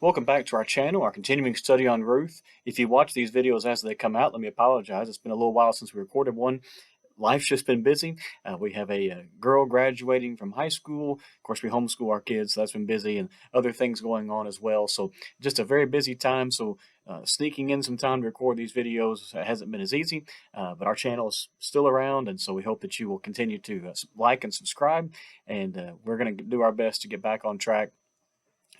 Welcome back to our channel, our continuing study on Ruth. If you watch these videos as they come out, let me apologize. It's been a little while since we recorded one. Life's just been busy. We have a girl graduating from high school. Of course, we homeschool our kids, so that's been busy, and other things going on as well. So just a very busy time. So sneaking in some time to record these videos hasn't been as easy, but our channel is still around, and so we hope that you will continue to like and subscribe, and we're going to do our best to get back on track.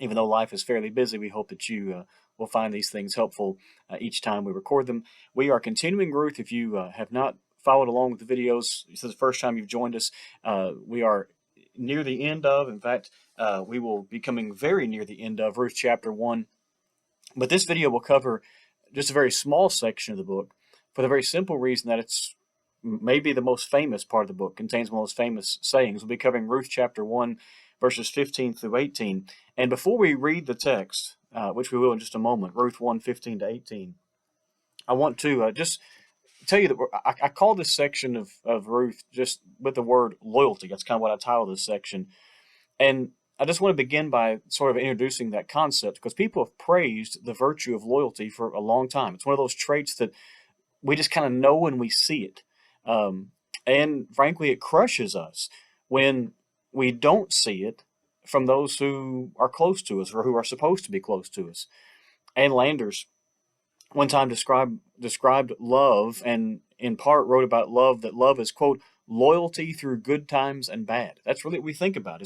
Even though life is fairly busy, we hope that you will find these things helpful each time we record them. We are continuing Ruth. If you have not followed along with the videos, this is the first time you've joined us, we are near the end of, in fact, we will be coming very near the end of Ruth chapter 1. But this video will cover just a very small section of the book for the very simple reason that it's maybe the most famous part of the book, contains one of those famous sayings. We'll be covering Ruth chapter 1, verses 15 through 18. And before we read the text, which we will in just a moment, Ruth 1, 15 to 18, I want to just tell you that I call this section of Ruth just with the word loyalty. That's kind of what I titled this section. And I just want to begin by sort of introducing that concept because people have praised the virtue of loyalty for a long time. It's one of those traits that we just kind of know when we see it. And frankly, it crushes us when we don't see it from those who are close to us or who are supposed to be close to us. Ann Landers one time described love, and in part wrote about love, that love is, quote, loyalty through good times and bad. That's really what we think about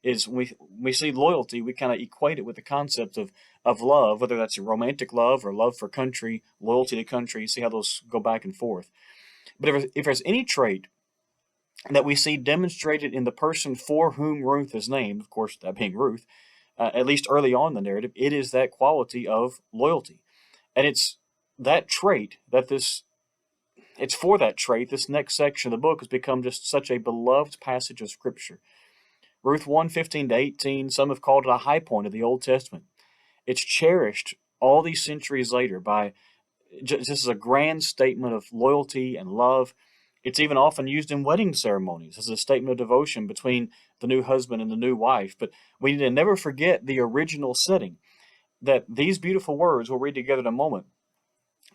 is when we see loyalty, we kind of equate it with the concept of love, whether that's a romantic love or love for country, loyalty to country. You see how those go back and forth. But if there's any trait that we see demonstrated in the person for whom Ruth is named, of course, that being Ruth, at least early on in the narrative, it is that quality of loyalty. And it's that trait it's for that trait this next section of the book has become just such a beloved passage of Scripture. Ruth 1, 15 to 18, some have called it a high point of the Old Testament. It's cherished all these centuries later by just as a grand statement of loyalty and love. It's even often used in wedding ceremonies as a statement of devotion between the new husband and the new wife. But we need to never forget the original setting, that these beautiful words we'll read together in a moment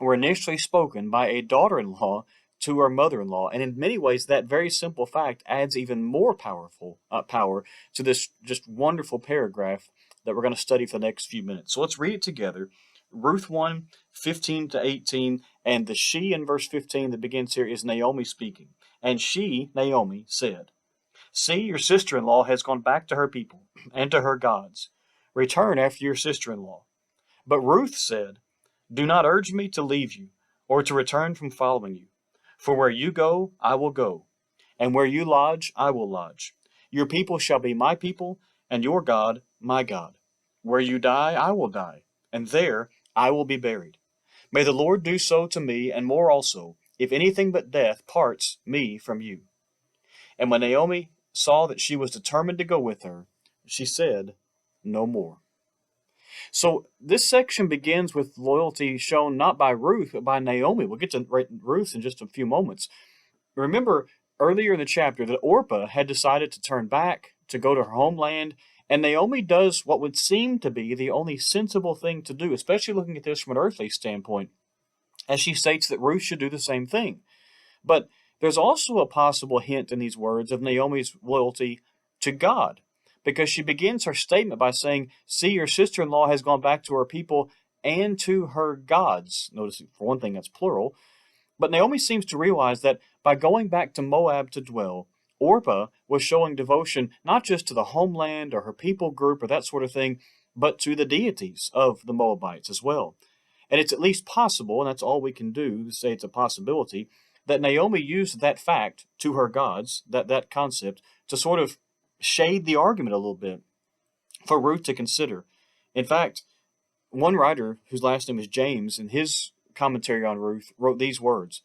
were initially spoken by a daughter-in-law to her mother-in-law. And in many ways, that very simple fact adds even more power to this just wonderful paragraph that we're going to study for the next few minutes. So let's read it together. Ruth 1, 15 to 18, and the she in verse 15 that begins here is Naomi speaking. And she, Naomi, said, "See, your sister-in-law has gone back to her people and to her gods. Return after your sister-in-law." But Ruth said, "Do not urge me to leave you or to return from following you. For where you go, I will go, and where you lodge, I will lodge. Your people shall be my people, and your God, my God. Where you die, I will die, and there I will be buried. May the Lord do so to me, and more also, if anything but death parts me from you." And when Naomi saw that she was determined to go with her, she said no more. So this section begins with loyalty shown not by Ruth, but by Naomi. We'll get to Ruth in just a few moments. Remember earlier in the chapter that Orpah had decided to turn back, to go to her homeland, and Naomi does what would seem to be the only sensible thing to do, especially looking at this from an earthly standpoint, as she states that Ruth should do the same thing. But there's also a possible hint in these words of Naomi's loyalty to God, because she begins her statement by saying, "See, your sister-in-law has gone back to her people and to her gods." Notice, for one thing, that's plural. But Naomi seems to realize that by going back to Moab to dwell, Orpah was showing devotion not just to the homeland or her people group or that sort of thing, but to the deities of the Moabites as well. And it's at least possible, and that's all we can do to say it's a possibility, that Naomi used that fact to her gods, that concept, to sort of shade the argument a little bit for Ruth to consider. In fact, one writer whose last name is James, in his commentary on Ruth, wrote these words: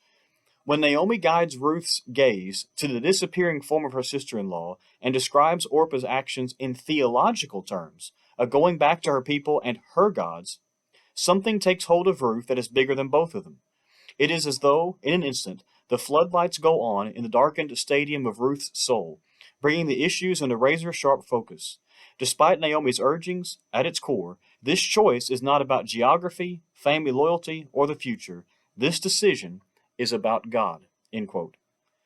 "When Naomi guides Ruth's gaze to the disappearing form of her sister-in-law and describes Orpah's actions in theological terms, of going back to her people and her gods, something takes hold of Ruth that is bigger than both of them. It is as though, in an instant, the floodlights go on in the darkened stadium of Ruth's soul, bringing the issues into razor-sharp focus. Despite Naomi's urgings, at its core, this choice is not about geography, family loyalty, or the future. This decision is about God. End quote.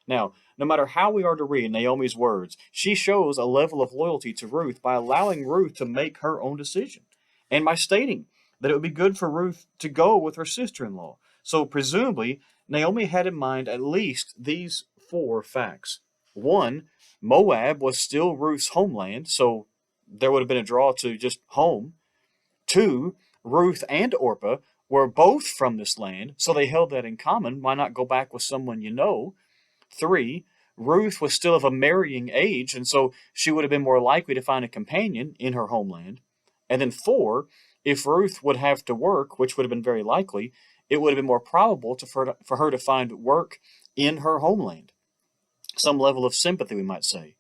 Now, no matter how we are to read Naomi's words, she shows a level of loyalty to Ruth by allowing Ruth to make her own decision, and by stating that it would be good for Ruth to go with her sister-in-law. So presumably, Naomi had in mind at least these four facts. One, Moab was still Ruth's homeland, so there would have been a draw to just home. Two, Ruth and Orpah were both from this land, so they held that in common. Why not go back with someone you know? Three, Ruth was still of a marrying age, and so she would have been more likely to find a companion in her homeland. And then four, if Ruth would have to work, which would have been very likely, it would have been more probable for her to find work in her homeland. Some level of sympathy, we might say.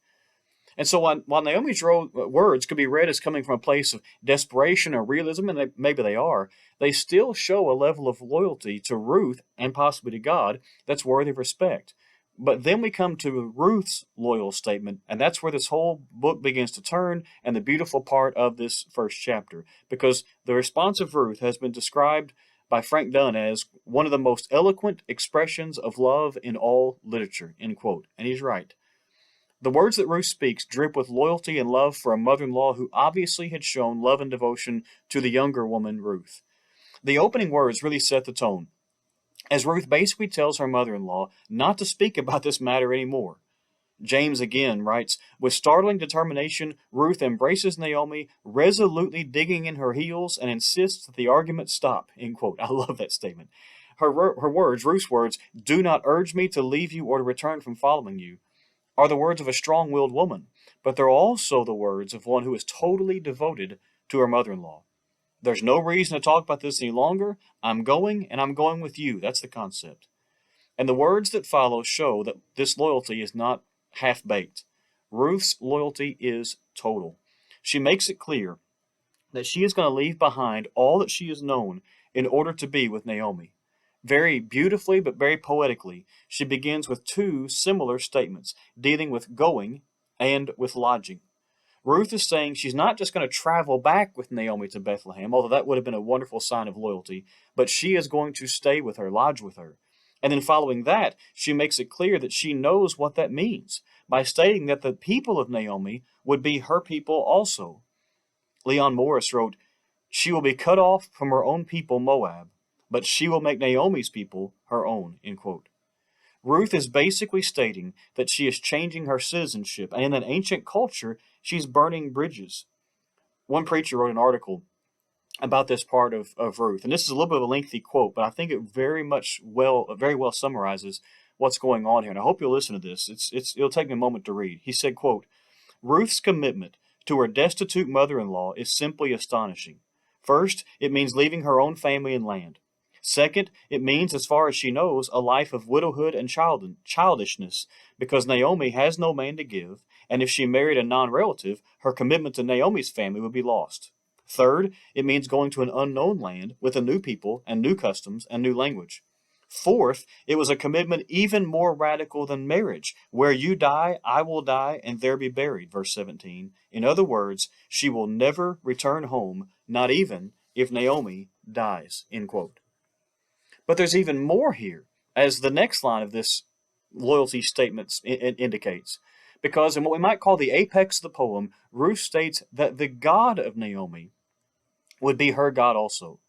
And so while Naomi's words could be read as coming from a place of desperation or realism, and maybe they are, they still show a level of loyalty to Ruth and possibly to God that's worthy of respect. But then we come to Ruth's loyal statement, and that's where this whole book begins to turn, and the beautiful part of this first chapter, because the response of Ruth has been described by Frank Dunn as one of the most eloquent expressions of love in all literature, end quote. And he's right. The words that Ruth speaks drip with loyalty and love for a mother-in-law who obviously had shown love and devotion to the younger woman, Ruth. The opening words really set the tone, as Ruth basically tells her mother-in-law not to speak about this matter anymore. James again writes, with startling determination, Ruth embraces Naomi, resolutely digging in her heels, and insists that the argument stop, end quote. I love that statement. Her words, Ruth's words, do not urge me to leave you or to return from following you, are the words of a strong-willed woman, but they're also the words of one who is totally devoted to her mother-in-law. There's no reason to talk about this any longer. I'm going, and I'm going with you. That's the concept. And the words that follow show that this loyalty is not half-baked. Ruth's loyalty is total. She makes it clear that she is going to leave behind all that she has known in order to be with Naomi. Very beautifully, but very poetically, she begins with two similar statements, dealing with going and with lodging. Ruth is saying she's not just going to travel back with Naomi to Bethlehem, although that would have been a wonderful sign of loyalty, but she is going to stay with her, lodge with her. And then following that, she makes it clear that she knows what that means by stating that the people of Naomi would be her people also. Leon Morris wrote, she will be cut off from her own people, Moab, but she will make Naomi's people her own, end quote. Ruth is basically stating that she is changing her citizenship, and in an ancient culture, she's burning bridges. One preacher wrote an article about this part of Ruth, and this is a little bit of a lengthy quote, but I think it very well summarizes what's going on here, and I hope you'll listen to this. It'll take me a moment to read. He said, quote, Ruth's commitment to her destitute mother-in-law is simply astonishing. First, it means leaving her own family and land. Second, it means, as far as she knows, a life of widowhood and childishness, because Naomi has no man to give, and if she married a non-relative, her commitment to Naomi's family would be lost. Third, it means going to an unknown land with a new people and new customs and new language. Fourth, it was a commitment even more radical than marriage. Where you die, I will die, and there be buried, verse 17. In other words, she will never return home, not even if Naomi dies, end quote. But there's even more here, as the next line of this loyalty statement indicates. Because in what we might call the apex of the poem, Ruth states that the God of Naomi would be her God also.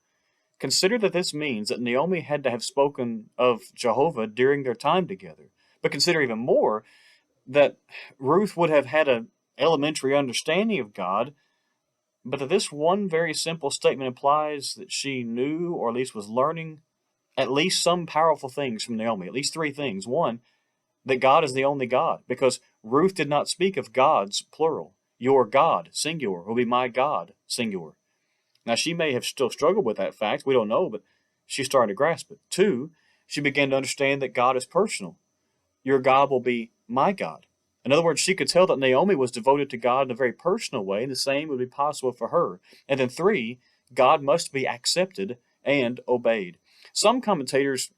Consider that this means that Naomi had to have spoken of Jehovah during their time together. But consider even more that Ruth would have had an elementary understanding of God, but that this one very simple statement implies that she knew, or at least was learning, at least some powerful things from Naomi, at least three things. One, that God is the only God, because Ruth did not speak of gods, plural. Your God, singular, will be my God, singular. Now, she may have still struggled with that fact. We don't know, but she's starting to grasp it. Two, she began to understand that God is personal. Your God will be my God. In other words, she could tell that Naomi was devoted to God in a very personal way, and the same would be possible for her. And then three, God must be accepted and obeyed. Some commentators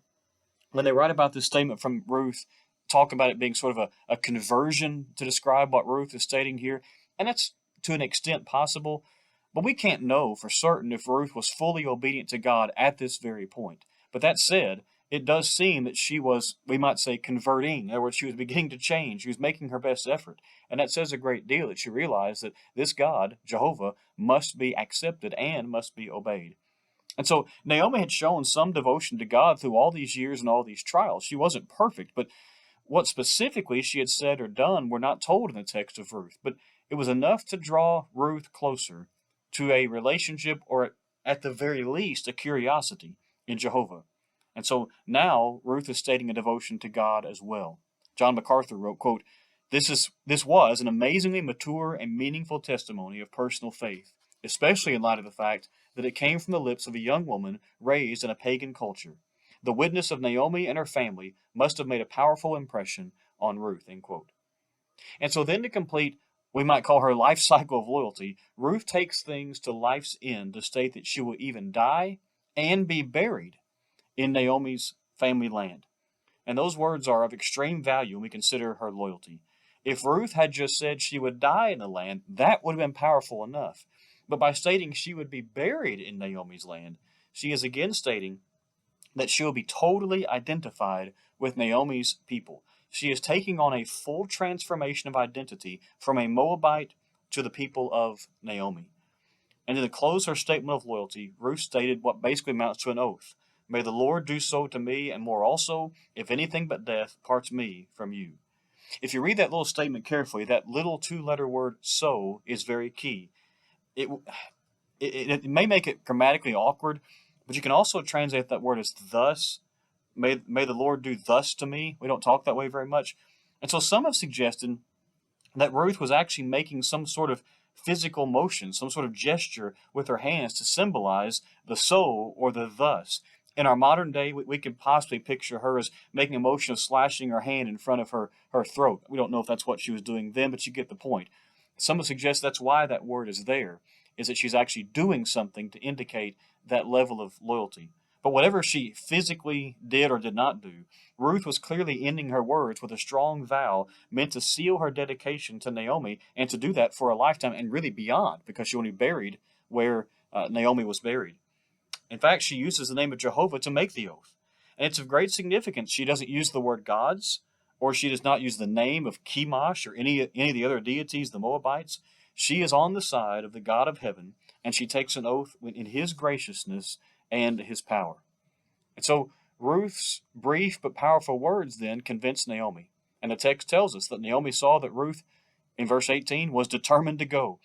when they write about this statement from Ruth, talk about it being sort of a conversion to describe what Ruth is stating here. And that's to an extent possible, but we can't know for certain if Ruth was fully obedient to God at this very point. But that said, it does seem that she was, we might say, converting. In other words, she was beginning to change. She was making her best effort. And that says a great deal that she realized that this God, Jehovah, must be accepted and must be obeyed. And so Naomi had shown some devotion to God through all these years and all these trials. She wasn't perfect, but what specifically she had said or done were not told in the text of Ruth. But it was enough to draw Ruth closer to a relationship, or at the very least, a curiosity in Jehovah. And so now Ruth is stating a devotion to God as well. John MacArthur wrote, quote, this was an amazingly mature and meaningful testimony of personal faith, especially in light of the fact that it came from the lips of a young woman raised in a pagan culture. The witness of Naomi and her family must have made a powerful impression on Ruth, end quote. And so then to complete, we might call her life cycle of loyalty, Ruth takes things to life's end to state that she will even die and be buried in Naomi's family land. And those words are of extreme value when we consider her loyalty. If Ruth had just said she would die in the land, that would have been powerful enough. But by stating she would be buried in Naomi's land, she is again stating that she will be totally identified with Naomi's people. She is taking on a full transformation of identity from a Moabite to the people of Naomi. And to close her statement of loyalty, Ruth stated what basically amounts to an oath. May the Lord do so to me, and more also, if anything but death parts me from you. If you read that little statement carefully, that little two-letter word so is very key. It may make it grammatically awkward, but you can also translate that word as thus. May the Lord do thus to me. We don't talk that way very much. And so some have suggested that Ruth was actually making some sort of physical motion, some sort of gesture with her hands to symbolize the so or the thus. In our modern day, we could possibly picture her as making a motion of slashing her hand in front of her throat. We don't know if that's what she was doing then, but you get the point. Some would suggest that's why that word is there, is that she's actually doing something to indicate that level of loyalty. But whatever she physically did or did not do, Ruth was clearly ending her words with a strong vow meant to seal her dedication to Naomi, and to do that for a lifetime and really beyond, because she only buried where Naomi was buried. In fact, she uses the name of Jehovah to make the oath. And it's of great significance. She doesn't use the word gods, or she does not use the name of Chemosh or any of the other deities, the Moabites. She is on the side of the God of heaven, and she takes an oath in his graciousness and his power. And so Ruth's brief but powerful words then convinced Naomi. And the text tells us that Naomi saw that Ruth, in verse 18, was determined to go.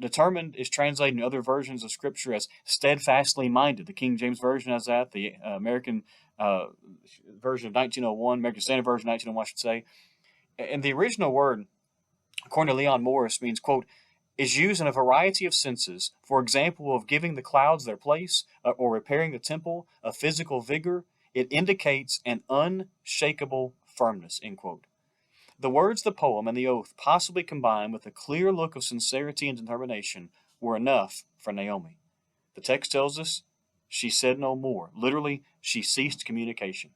Determined is translated in other versions of Scripture as steadfastly minded. The King James Version has that. The American version of 1901, American Standard Version 1901, I should say. And the original word, according to Leon Morris, means, quote, is used in a variety of senses. For example, of giving the clouds their place or repairing the temple, of physical vigor. It indicates an unshakable firmness, end quote. The words, the poem, and the oath, possibly combined with a clear look of sincerity and determination, were enough for Naomi. The text tells us she said no more. Literally, she ceased communication.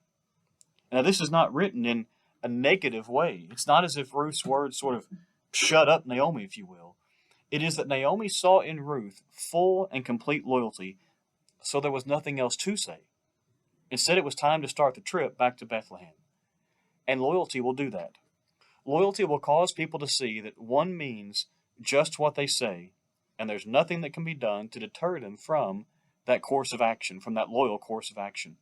Now, this is not written in a negative way. It's not as if Ruth's words sort of shut up Naomi, if you will. It is that Naomi saw in Ruth full and complete loyalty, so there was nothing else to say. Instead, it was time to start the trip back to Bethlehem. And loyalty will do that. Loyalty will cause people to see that one means just what they say, and there's nothing that can be done to deter them from that course of action, from that loyal course of action.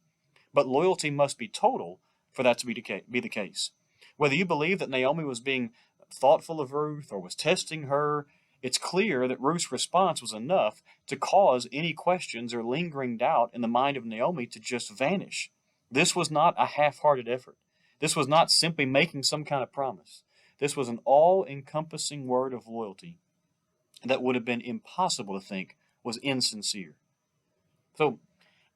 But loyalty must be total for that to be the case. Whether you believe that Naomi was being thoughtful of Ruth or was testing her, it's clear that Ruth's response was enough to cause any questions or lingering doubt in the mind of Naomi to just vanish. This was not a half-hearted effort. This was not simply making some kind of promise. This was an all-encompassing word of loyalty that would have been impossible to think was insincere. So,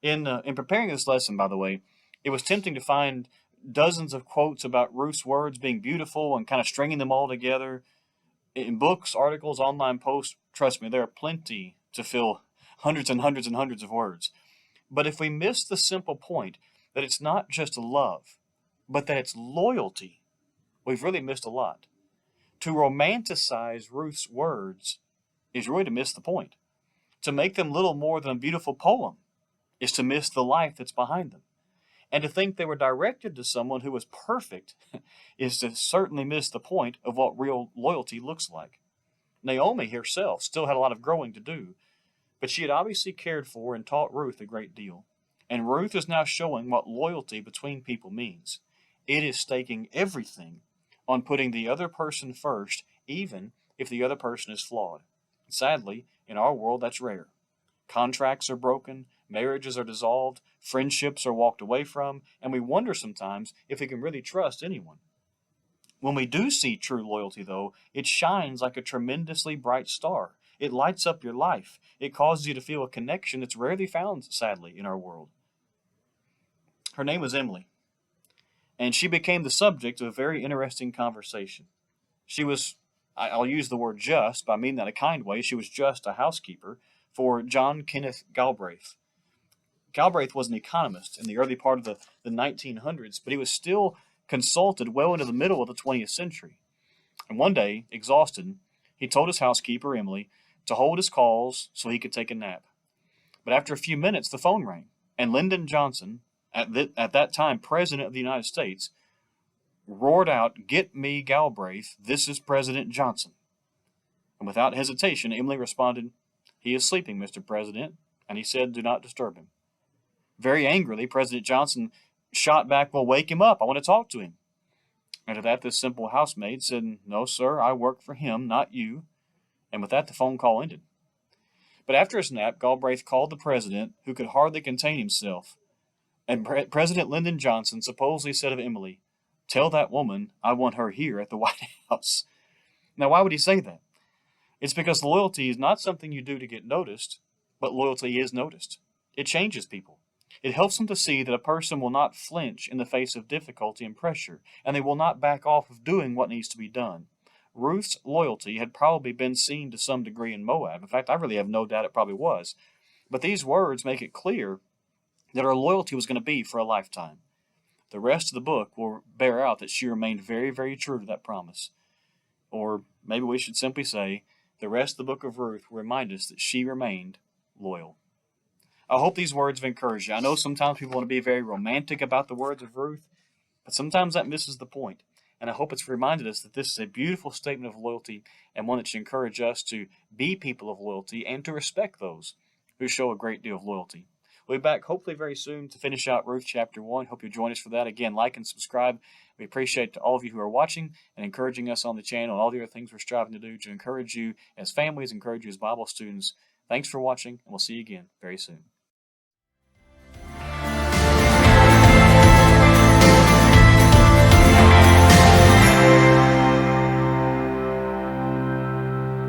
in preparing this lesson, by the way, it was tempting to find dozens of quotes about Ruth's words being beautiful and kind of stringing them all together. In books, articles, online posts, trust me, there are plenty to fill hundreds and hundreds and hundreds of words. But if we miss the simple point that it's not just love, but that it's loyalty, we've really missed a lot. To romanticize Ruth's words is really to miss the point. To make them little more than a beautiful poem is to miss the life that's behind them. And to think they were directed to someone who was perfect is to certainly miss the point of what real loyalty looks like. Naomi herself still had a lot of growing to do, but she had obviously cared for and taught Ruth a great deal. And Ruth is now showing what loyalty between people means. It is staking everything on putting the other person first, even if the other person is flawed. Sadly, in our world, that's rare. Contracts are broken, marriages are dissolved, friendships are walked away from, and we wonder sometimes if we can really trust anyone. When we do see true loyalty, though, it shines like a tremendously bright star. It lights up your life. It causes you to feel a connection that's rarely found, sadly, in our world. Her name was Emily, and she became the subject of a very interesting conversation. She was, I'll use the word just, but I mean that in a kind way. She was just a housekeeper for John Kenneth Galbraith. Galbraith was an economist in the early part of the 1900s, but he was still consulted well into the middle of the 20th century. And one day, exhausted, he told his housekeeper, Emily, to hold his calls so he could take a nap. But after a few minutes, the phone rang, and Lyndon Johnson, at that time President of the United States, roared out, "Get me Galbraith, this is President Johnson." And without hesitation, Emily responded, "He is sleeping, Mr. President," and he said, "Do not disturb him." Very angrily, President Johnson shot back, "Well, wake him up. I want to talk to him." And to that, this simple housemaid said, "No, sir, I work for him, not you." And with that, the phone call ended. But after his nap, Galbraith called the president, who could hardly contain himself. And President Lyndon Johnson supposedly said of Emily, "Tell that woman I want her here at the White House." Now, why would he say that? It's because loyalty is not something you do to get noticed, but loyalty is noticed. It changes people. It helps them to see that a person will not flinch in the face of difficulty and pressure, and they will not back off of doing what needs to be done. Ruth's loyalty had probably been seen to some degree in Moab. In fact, I really have no doubt it probably was. But these words make it clear that her loyalty was going to be for a lifetime. The rest of the book will bear out that she remained very, very true to that promise. Or maybe we should simply say, the rest of the book of Ruth will remind us that she remained loyal. I hope these words have encouraged you. I know sometimes people want to be very romantic about the words of Ruth, but sometimes that misses the point. And I hope it's reminded us that this is a beautiful statement of loyalty and one that should encourage us to be people of loyalty and to respect those who show a great deal of loyalty. We'll be back hopefully very soon to finish out Ruth chapter 1. Hope you'll join us for that. Again, like and subscribe. We appreciate all of you who are watching and encouraging us on the channel and all the other things we're striving to do to encourage you as families, encourage you as Bible students. Thanks for watching, and we'll see you again very soon.